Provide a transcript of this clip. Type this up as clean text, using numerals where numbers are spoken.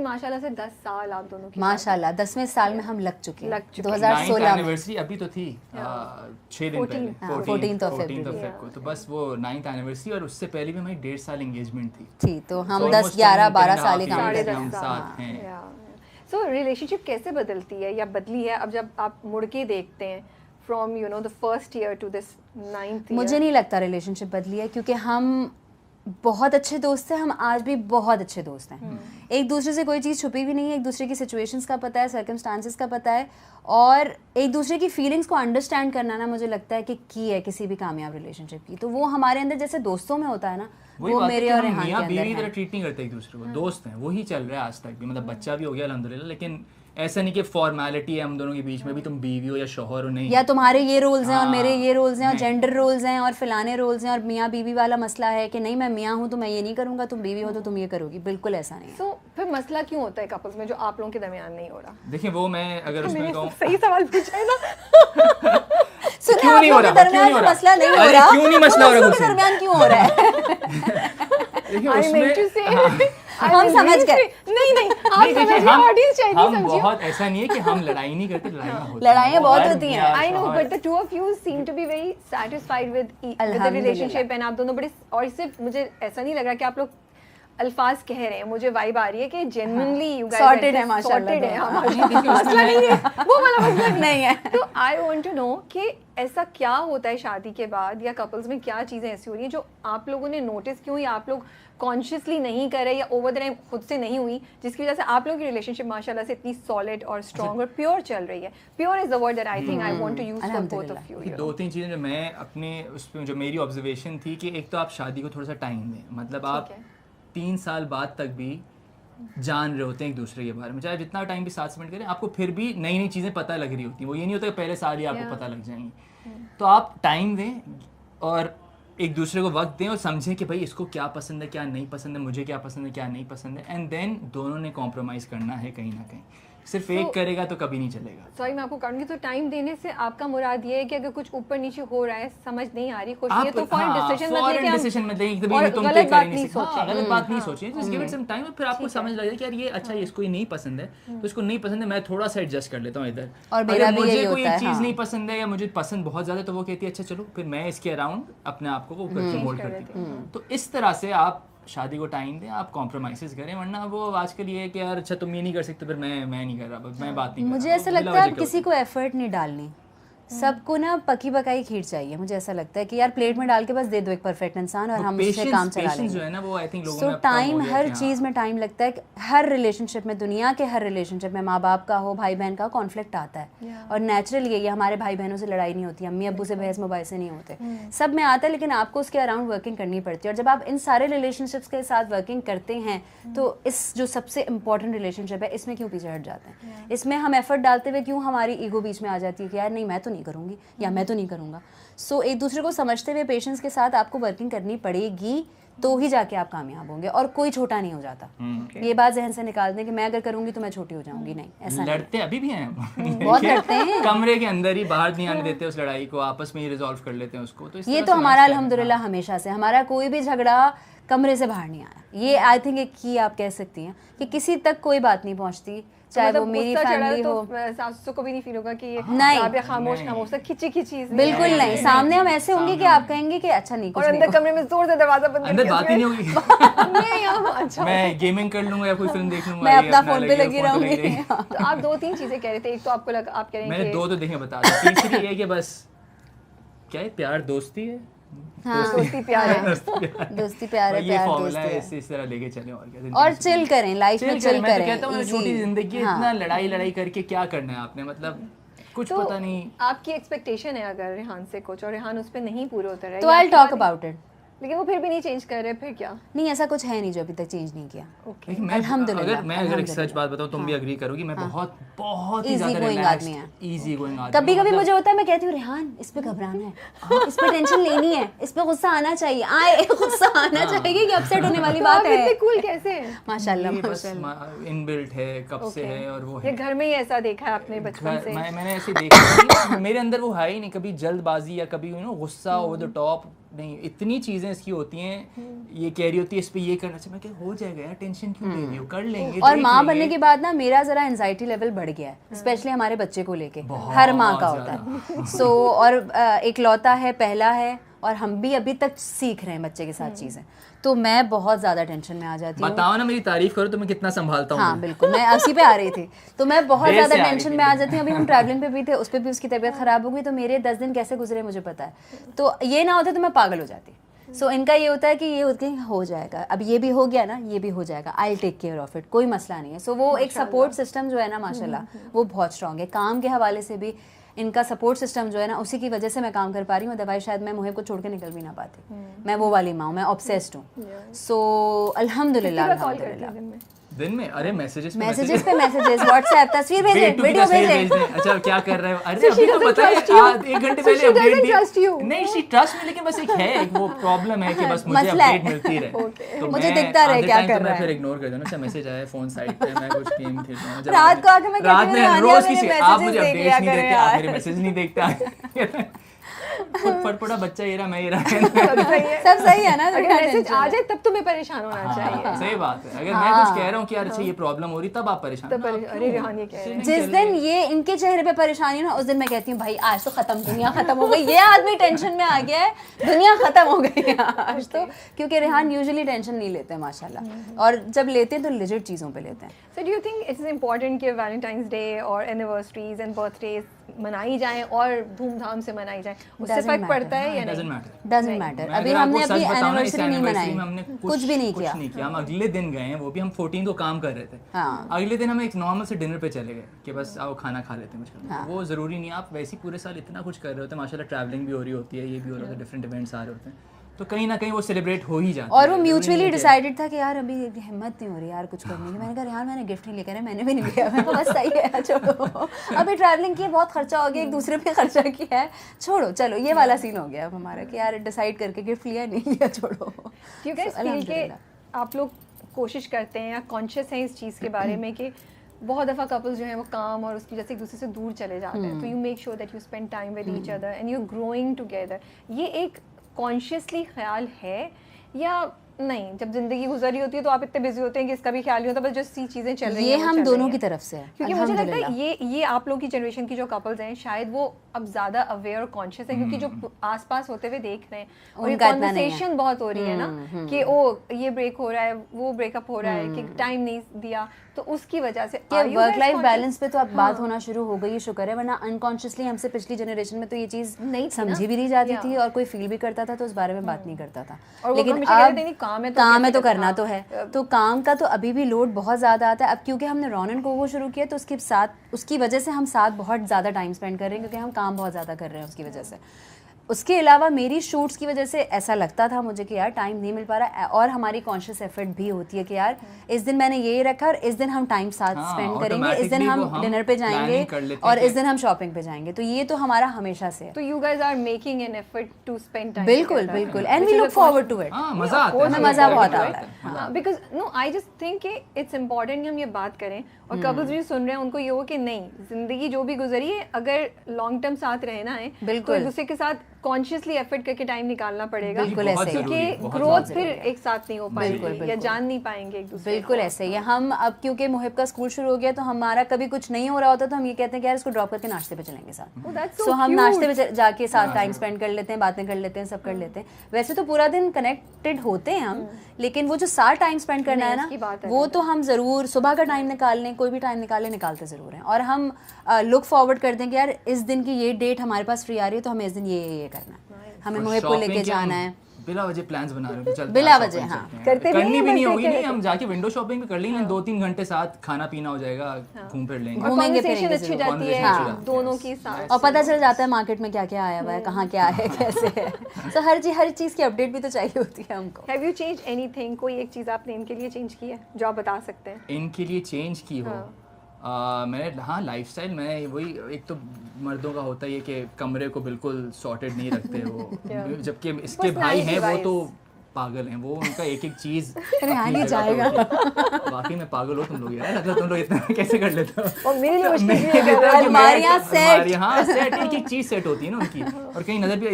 माशाल्लाह से 10 साल आप दोनों की माशाल्लाह 10वें साल में हम लग चुके हैं। 2016 2016 में एनिवर्सरी अभी तो थी 6 दिन पहले 14th of 14th February। को, तो बस वो 9th एनिवर्सरी और उससे पहले भी हमारी 1.5 साल एंगेजमेंट थी। तो हम So 10 almost 11 10 12 and साल ही half काम years कर रहे हम हैं। साथ हैं। सो रिलेशनशिप कैसे बदलती है या बदली है अब जब आप मुड़ के देखते हैं from you know the first year to this 9th year? मुझे नहीं लगता रिलेशनशिप बदली है, क्योंकि हम बहुत अच्छे दोस्त हैं, हम आज भी बहुत अच्छे दोस्त हैं। एक दूसरे से कोई चीज़ छुपी भी नहीं है, एक दूसरे की सिचुएशंस का पता है, सर्कमस्टांसेस का पता है, और एक दूसरे की फीलिंग्स को अंडरस्टैंड करना ना मुझे लगता है कि की है किसी भी कामयाब रिलेशनशिप की। तो वो हमारे अंदर जैसे दोस्तों में होता है ना, वही वो बात है मेरे कि और हम रेहान के मियाँ अंदर बीवी तरह है। ट्रीट नहीं करते एक दूसरे को, दोस्त हैं, वही चल रहा है आज तक भी। मतलब बच्चा भी हो गया अल्हम्दुलिल्लाह, लेकिन ऐसा नहीं कि फॉर्मेलिटी है हम दोनों के बीच में भी तुम बीवी हो या शौहर हो, नहीं। या तुम्हारे ये रोल्स हैं और हाँ, मेरे ये रोल्स हैं और नहीं। जेंडर रोल्स हैं और फिलाने रोल्स हैं और मियाँ बीवी वाला मसला है कि नहीं मैं मियाँ हूँ तो मैं ये नहीं करूँगा, तुम बीवी हो तो तुम ये करोगी। बिल्कुल ऐसा नहीं है। सो फिर मसला क्यों होता है कपल्स में जो आप लोगों के दरमियान नहीं हो रहा? देखिए वो मैं अगर उसमें कहूँ सही सवाल पूछा है ना। सुनिए, क्यों आप नहीं लोग हो के रहा? क्यों दरमियान नहीं हो जो रहा? मसला नहीं हो अरे रहा, क्यों नहीं मसला हो रहा दोस्तों के मुझसे? दरमियान क्यों हो रहा है? देखिए I उसमें meant to say, I हम mean, समझ really गए। say- नहीं नहीं आप नहीं, देखिए समझिए, ऑडियंस चाहिए हम समझिए। बहुत ऐसा नहीं है कि हम लड़ाई नहीं करते, लड़ाइयाँ होती हैं। लड़ाइयाँ वो बहुत हर होती हैं। मियाँ, I know, शौहर- but the two of you seem to be very satisfied with the अल्हम्दुलिल्लाह। relationship and आप दोनों बड़े, और सिर्फ मुझे ऐसा नहीं लग रहा कि आप लोग अल्फाज कह रहे हैं, मुझे वाइब आ रही है कि genuinely you guys Sorted are है just माशाल्लाह। sorted है, हाँ, माशाल्लाह। मसला नहीं है, वो वाला मसला नहीं है। तो आई वांट टू नो कि ऐसा क्या होता है शादी के बाद या कपल्स में, क्या चीज़ें ऐसी हो रही हैं जो आप लोगों ने नोटिस की हुई या आप लोग कॉन्शियसली नहीं कर रहे या ओवर द टाइम खुद से नहीं हुई, जिसकी वजह से आप लोगों की रिलेशनशिप माशाल्लाह से इतनी सॉलिड और स्ट्रॉन्ग और प्योर चल रही है? Pure is the word that I think I want to use for both of you. कि 2-3 चीज़ें जो मैं अपने उसमें जो मेरी ऑब्जर्वेशन थी कि एक तो आप शादी को थोड़ा सा टाइम दें, मतलब आप 3 साल बाद तक भी जान रहे होते हैं एक दूसरे के बारे में, चाहे जितना टाइम भी साथ स्पेंड करें, आपको फिर भी नई नई चीज़ें पता लग रही होती हैं। वो ये नहीं होता कि पहले साल ही आपको पता लग जाएंगी। तो आप टाइम दें और एक दूसरे को वक्त दें और समझें कि भाई इसको क्या पसंद है, क्या नहीं पसंद है, मुझे क्या पसंद है, क्या नहीं पसंद है, एंड देन दोनों ने कॉम्प्रोमाइज़ करना है कहीं ना कहीं। सिर्फ एक करेगा तो कभी नहीं चलेगा। सॉरी मैं आपको काटूंगी, तो टाइम देने से आपका मुराद ये है कि अगर कुछ ऊपर नीचे हो रहा है, समझ नहीं आ रही, खुश नहीं है, तो फॉरेन डिसीजन मत लेके डिसीजन मत लेके कभी और भी तुम गलत पे बात कर नहीं सकते। हाँ, सोचें। गलत बात नहीं सोचिए, just give it some time. फिर आपको समझ लग जाए कि यार ये अच्छा, ये इसको ही नहीं पसंद है, तो इसको नहीं पसंद है, मैं थोड़ा सा एडजस्ट कर लेता हूँ इधर। और मेरा अगर भी मुझे यही कोई होता है, चीज़ हाँ। नहीं पसंद है या मुझे पसंद बहुत ज़्यादा, तो वो कहती है अच्छा चलो फिर मैं इसके अराउंड अपने आप को वो करके मोल्ड करती हूँ। तो इस तरह से आप शादी को टाइम दें, आप कॉम्प्रोमाइज़ करें, वरना वो आजकल ये है कि यार अच्छा तुम ये नहीं कर सकते, फिर मैं नहीं कर रहा, मैं बात नहीं कर मुझे रहा। ऐसा वो लगता बिला है वजह अब के किसी होते को एफर्ट नहीं डालनी, सबको ना पकी पकाई खीर चाहिए। मुझे ऐसा लगता है कि यार प्लेट में डाल के बस दे दो एक परफेक्ट इंसान और हैं। हम वो उससे काम चला patience जो लेंगे। है ना, वो आई थिंक लोगों सो में अब कम हो टाइम, गया हर कि हाँ। चीज़ में टाइम लगता है। हर रिलेशनशिप में, दुनिया के हर रिलेशनशिप में, माँ बाप का हो, भाई बहन का, कॉन्फ्लिक्ट आता है और नेचुरल ये हमारे भाई बहनों से लड़ाई नहीं होती, अम्मी अब्बू से बहस मोबाइल से नहीं होते, सब में आता है, लेकिन आपको उसके अराउंड वर्किंग करनी पड़ती है। और जब आप इन सारे रिलेशनशिप्स के साथ वर्किंग करते हैं तो इस जो सबसे इंपॉर्टेंट रिलेशनशिप है इसमें क्यों पीछे हट जाते हैं? इसमें हम एफर्ट डालते हुए क्यों हमारी ईगो बीच में आ जाती है कि यार नहीं मैं तो नहीं करूँगी या मैं तो नहीं करूँगा। सो एक दूसरे को समझते हुए पेशेंस के साथ आपको वर्किंग करनी पड़ेगी, तो ही जाके आप कामयाब होंगे। और कोई छोटा नहीं हो जाता, ये बात जहन से निकाल दें कि मैं अगर करूंगी तो मैं छोटी हो जाऊंगी, नहीं, ऐसा नहीं। लड़ते अभी भी हैं हम। बहुत लड़ते हैं, कमरे के अंदर ही, बाहर नहीं आने देते उस लड़ाई को, आपस में ही रिजॉल्व कर लेते हैं उसको। तो इस ये तरह तो से हमारा मैच करना। अल्हम्दुलिल्लाह हमेशा से, हमारा कोई भी झगड़ा कमरे से बाहर नहीं आया। ये आई थिंक एक की आप कह सकती हैं कि किसी तक कोई बात नहीं पहुंचती, चाहे वो मेरी फैमिली हो। सासू को भी नहीं फील होगा कि ये नहीं। राबिया खामोश खामोश खिंची खिंची बिल्कुल नहीं, सामने हम ऐसे होंगे कि आप कहेंगे कि अच्छा नहीं, और कुछ नहीं अंदर कमरे में जोर से दरवाजा बंद अंदर बात ही नहीं होगी। नहीं हम अच्छा। मैं गेमिंग कर लूंगा या कोई फिल्म देख लूंगा, मैं ये अपना अपना फोन पे लगी फोन रहूंगी। तो आप 2-3 चीजें कह रहे थे, एक तो आपको लगा, आप कह रहे हैं मैंने कि 2 तो देखें बता दी, तीसरी ये कि बस क्या है, प्यार दोस्ती है, दोस्ती प्यार है। दोस्ती प्यार है, ये प्यार फॉर्मूला दोस्ती है, है। इस तरह लेके चलें। और क्या, और चिल करें, लाइफ में चिल मैं तो करें। कहता हूँ छोटी easy। जिंदगी है, हाँ। इतना लड़ाई करके क्या करना है आपने, मतलब कुछ तो पता नहीं। आपकी एक्सपेक्टेशन है अगर रेहान से कुछ और रेहान उस पे नहीं पूरे उतर रहा है, तो या आई आपकी टॉक बात- अबाउट इट। लेकिन वो फिर भी नहीं चेंज कर रहे, फिर क्या? नहीं, ऐसा कुछ है नहीं जो अभी तक चेंज नहीं किया। ओके लेकिन मैं अगर एक सच बात बताऊं, तुम भी एग्री करोगी, मैं बहुत बहुत ही Easy ज्यादा going रिलैक्स्ड, आदमी है। इजी गोइंग आदमी। कभी कभी मुझे होता है, मैं कहती हूँ रेहान इस पे घबराना है, इस पे टेंशन लेनी है, इस पे गुस्सा आना चाहिए, आए गुस्सा आना चाहिए कि अपसेट होने वाली बात आप इतने है। कूल कैसे हैं? माशाल्लाह ये बस माशाल्लाह। इनबिल्ट है, कब से है, और वो ये है। घर में ही ऐसा देखा है आपने बचपन से? मैंने ऐसे देखा नहीं, मेरे अंदर वो है ही नहीं, कभी जल्दबाजी या कभी गुस्सा ओवर द टॉप नहीं इतनी चीज़ें इसकी होती हैं, ये कह रही होती है इस पे ये करना चाहिए, मैं क्या हो जाएगा यार, टेंशन क्यों ले रही हो, कर लेंगे। और माँ बनने के बाद ना मेरा जरा एंजाइटी लेवल बढ़ गया है, स्पेशली हमारे बच्चे को लेके, हर माँ का होता है। सो और इकलौता है, पहला है, और हम भी अभी तक सीख रहे हैं बच्चे के साथ चीज़ें, तो मैं बहुत ज़्यादा टेंशन में आ जाती हूँ। बताओ ना, मेरी तारीफ करो तो मैं कितना संभालता हूँ। हाँ बिल्कुल, मैं उसी पे आ रही थी, तो मैं बहुत ज़्यादा टेंशन में आ जाती हूँ। अभी हम ट्रैवलिंग पे भी थे, उस पर भी उसकी तबीयत ख़राब हो गई, तो मेरे 10 दिन कैसे गुजरे मुझे पता है। तो ये ना होता तो मैं पागल हो जाती। सो इनका ये होता है कि ये होती है हो जाएगा, अब ये भी हो गया ना, ये भी हो जाएगा, I take care of it, कोई मसला नहीं है। सो वो एक सपोर्ट सिस्टम जो है ना माशाल्लाह वो बहुत स्ट्रॉन्ग है। काम के हवाले से भी इनका सपोर्ट सिस्टम जो है ना, उसी की वजह से मैं काम कर पा रही हूँ। अदरवाइज शायद मैं मुहिब को छोड़ के निकल भी ना पाती। मैं वो वाली माँ हूँ, मैं ऑब्सेस्ड हूँ। सो अल्हम्दुलिल्लाह अल्हम्दुलिल्लाह। दिन में अरे मैसेजेस पे मैसेजेस, व्हाट्सएप, तस्वीर भेजे, वीडियो भेजे। अच्छा क्या कर रहे हो, अरे अभी तो पता है 1 घंटे पहले अपडेट दी। नहीं शी ट्रस्ट में, लेकिन बस एक है, एक वो प्रॉब्लम है कि बस मुझे अपडेट मिलती रहे, तो मुझे दिखता रहे क्या कर रहा है, फिर इग्नोर कर दूं ना। मैसेज आया फोन साइड पे, मैं कुछ गेम खेल रहा हूं, रात को आके मैं रात में रोज की आप मुझे देख अपडेट लिया नहीं करें देखते, आप यार। मेरे मैसेज नहीं देखते। खुद फटफटा बच्चा ये रहा, मैं ये रहा। सब सही है ना। अगर मैसेज आ जाए तब तुम्हें परेशान होना चाहिए। सही बात है, अगर मैं कुछ कह रहा हूँ कि यार अच्छा ये प्रॉब्लम हो रही, तब आप परेशान। अरे रेहान ये कह रहे हैं, जिस दिन ये इनके चेहरे पे परेशानी ना, उस दिन मैं कहती हूँ भाई आज तो खत्म, दुनिया खत्म हो गई, ये आदमी टेंशन में आ गया है, दुनिया खत्म हो गई है आज तो। क्योंकि रेहान यूजुअली टेंशन नहीं लेते माशाल्लाह, और जब लेते हैं तो लिजिट चीज़ों पे लेते हैं। So do you think it's important कि Valentine's Day और anniversaries and birthdays मनाई जाएं और धूमधाम से मनाई जाएं, उससे फर्क पड़ता है या नहीं? Doesn't matter. अभी हमने अपनी एनिवर्सरी नहीं मनाई, कुछ भी नहीं किया। हम अगले दिन गए हैं, वो भी हम 14 को काम कर रहे थे। अगले दिन हम एक नॉर्मल से डिनर पे चले गए कि बस आओ खाना खा लेते हैं। वो जरूरी नहीं, आप वैसे पूरे साल इतना कुछ कर रहे होते हैं माशाल्लाह, ट्रैवलिंग भी हो रही होती है, ये भी हो रहा होता है, डिफरेंट इवेंट्स आ रहे होते हैं, तो कहीं ना कहीं वो सेलिब्रेट हो ही जाता है। और वो म्यूचुअली डिसाइडेड था कि यार अभी हिम्मत नहीं हो रही यार कुछ करने की। मैंने कहा यार मैंने गिफ्ट नहीं लेकर है, मैंने भी नहीं लिया, मैं बस सही है छोड़ो, अभी ट्रैवलिंग की बहुत खर्चा हो गया, एक दूसरे पे खर्चा किया है, छोड़ो चलो, ये वाला सीन हो गया अब हमारा कि यार डिसाइड करके गिफ्ट लिया नहीं लिया, छोड़ो। क्योंकि आप लोग कोशिश करते हैं या कॉन्शियस हैं इस चीज़ के बारे में कि बहुत दफ़ा कपल्स जो हैं वो काम और उसकी वजह से एक दूसरे से दूर चले जाते हैं, तो you make sure that you spend time with each other and you growing together. ये एक कॉन्शियसली ख्याल है या नहीं? जब जिंदगी गुजरी होती है तो आप इतने बिजी होते हैं कि इसका भी ख्याल नहीं होता, बस जो सी चीज़ें चल रही हैं ये हम दोनों की तरफ से है, क्योंकि मुझे लगता है ये आप लोग की जनरेशन की जो कपल्स हैं शायद वो अब ज़्यादा अवेयर और कॉन्शियस है, क्योंकि जो आसपास होते हुए देख रहे हैं और ये कॉन्वर्सेशन बहुत हो रही है ना कि ओ ये ब्रेक हो रहा है, वो ब्रेकअप हो रहा है, कि टाइम नहीं दिया, तो उसकी वजह से वर्क लाइफ बैलेंस पे तो अब बात होना शुरू हो गई, शुक्र है, वरना अनकॉन्शियसली हमसे पिछली जनरेशन में तो ये चीज़ नहीं समझी भी नहीं जाती थी और कोई फील भी करता था तो उस बारे में बात नहीं करता था। लेकिन अब काम है तो करना तो है, तो काम का तो अभी भी लोड बहुत ज़्यादा आता है। अब क्योंकि हमने रॉन को वो शुरू किया तो उसके साथ उसकी वजह से हम साथ बहुत ज़्यादा टाइम स्पेंड कर रहे हैं, क्योंकि हम काम बहुत ज़्यादा कर रहे हैं उसकी वजह से। उसके अलावा मेरी शूट्स की वजह से ऐसा लगता था मुझे कि यार टाइम नहीं मिल पा रहा है, और हमारी कॉन्शियस एफर्ट भी होती है कि यार इस दिन मैंने ये रखा और इस दिन हम टाइम साथ स्पेंड करेंगे, इस दिन हम डिनर पे जाएंगे और इस दिन हम शॉपिंग पे जाएंगे, तो ये तो हमारा हमेशा से है। तो you guys are making an effort to spend time. बिल्कुल बिल्कुल, and we look forward to it. मजा आता है, मजा बहुत आता है, because no I just think कि इट्स इम्पॉर्टेंट कि हम ये बात करें और कपल्स भी सुन रहे हैं उनको ये हो कि नहीं, जिंदगी जो भी गुजरी है अगर लॉन्ग टर्म साथ रहना है तो एक दूसरे के साथ कॉन्शियसली एफर्ट करके टाइम निकालना पड़ेगा, बिल्कुल ऐसे, क्योंकि ग्रोथ फिर एक साथ नहीं हो पाएगी या जान नहीं पाएंगे एक दूसरे। बिल्कुल ऐसे ही हम अब क्योंकि मुहिब का स्कूल शुरू हो गया तो हमारा कभी कुछ नहीं हो रहा होता तो हम ये कहते हैं कि यार इसको ड्रॉप करके नाश्ते पे चलेंगे साथ, सो हम नाश्ते पे जाके साथ टाइम स्पेंड कर लेते हैं, बातें कर लेते हैं, सब कर लेते हैं। वैसे तो पूरा दिन कनेक्टेड होते हैं हम, लेकिन वो जो साथ टाइम स्पेंड करना है ना, वो तो हम जरूर सुबह का टाइम निकाल लें, कोई भी टाइम निकालते जरूर हैं, और हम लुक फॉरवर्ड करते हैं कि यार इस दिन की ये डेट हमारे पास फ्री आ रही है तो हमें इस दिन ये करना है, हमें मुहिब को लेके जाना है। बिला वजह प्लान्स बना रहे हो, चलते बिला वजह, हाँ, करनी भी नहीं होगी, नहीं हम जाके विंडो शॉपिंग भी कर लेंगे, 2-3 घंटे साथ खाना पीना हो जाएगा, घूम फिर लेंगे, घूमेंगे फिरेंगे, अच्छी जाती है दोनों की साथ, और पता चल जाता है मार्केट में क्या क्या आया हुआ है, कहाँ क्या है, कैसे है, तो हर चीज़ की अपडेट भी तो चाहिए होती है हमको। Have you change anything? कोई एक चीज़ आपने इनके लिए चेंज की है जो आप बता सकते हैं? इनके लिए चेंज की हो? मैंने हाँ लाइफस्टाइल में वही, एक तो मर्दों का होता है कि कमरे को बिल्कुल सॉर्टेड नहीं रखते वो, जबकि इसके भाई हैं वो तो पागल हैं, वो उनका एक एक चीज़ जाएगा। वाकई में पागल हो तुम लोग यार, मतलब तुम लोग इतना कैसे कर लेते हो? और मेरे लिए हाँ सेट, एक एक चीज़ सेट होती है ना उनकी, और कहीं नज़र भी